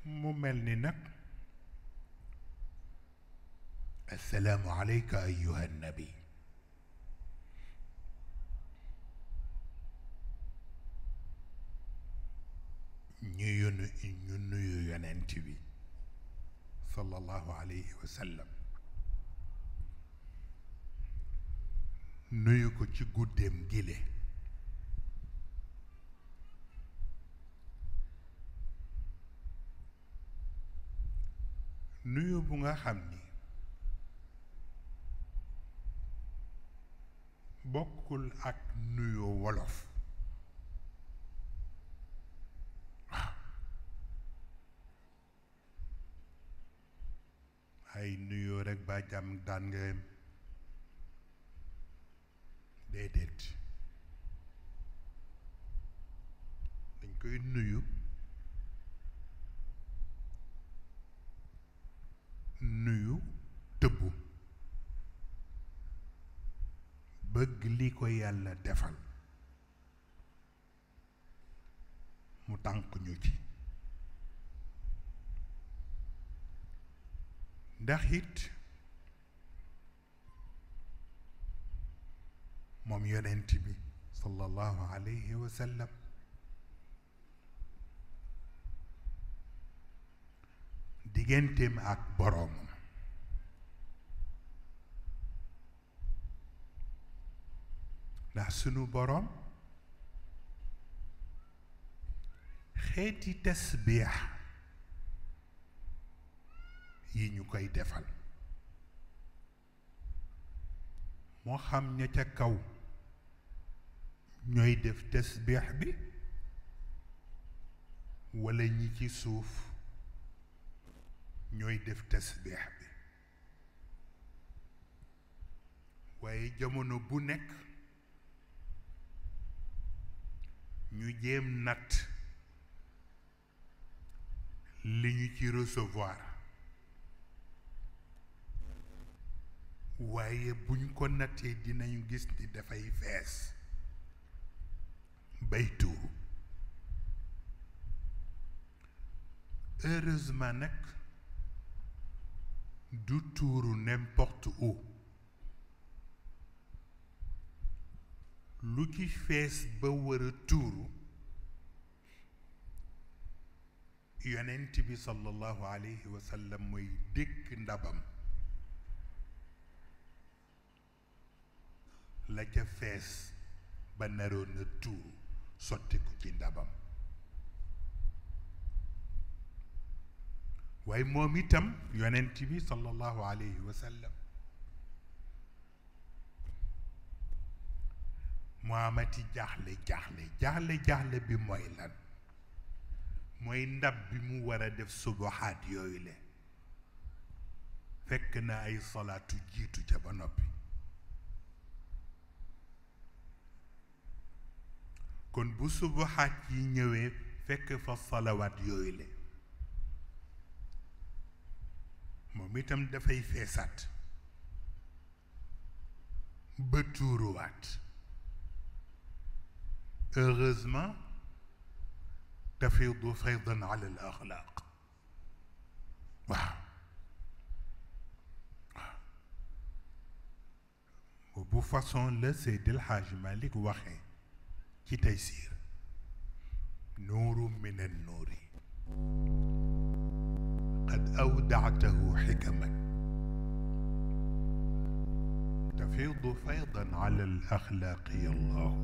mu mel ni nag assalaamu aleyka ayyuha nabi ñu nuyu yonent bi sallallahu alayhi wa sallam nuyu ko ci guddeem gile nuyu bu nga xam ni bokkul ak nuyu wolof ay nuyoo rekk ba jàmm daan nga yem déedéet dañ koy nuyu tëbbu bëgg li ko yàlla defal mu tànk ñu ci ndax it moom yonent bi sallallahu alayhi wa sallam digganteem ak boroomam ndax sunu boroom xeeti tasbiix yi ñu koy defal moo xam ña ca kaw ñooy def tasbiix bi walla ñi ci suuf ñooy def tasbiix bi waaye jamono bu nekk ñu jéem natt li ñu ci recevoir waaye buñ ko nattee dinañu gis ni dafay fees bay tuuru heureusement nag du tuuru n'importe où lu ci fees ba war a tuuru yonent bi sallallahu alayhi wa sallam mooy dékk ndabam la ca fees ba naroon na tuuru sotti ko ci ndabam waaye moom itam yonent bi sallallahu alayhi wa sallam mu amati jaaxle bi mooy lan mooy ndab bi mu war a def subahaat yooyu le fekk na ay salaatu jiitu ca ba noppi kon bu subahaat yi ñëwee fekk fa salawaat yooyu le moom itam dafay feesaat ba tuuruwaat heureusement tafiidu faydan ala al axlaaq waaw bu façon la Seydi El Hadji Malick waxee ci Taysiir nuuru min annuuri qad awdactahu xikaman tafiidu faydan ala al axlaaqi allahu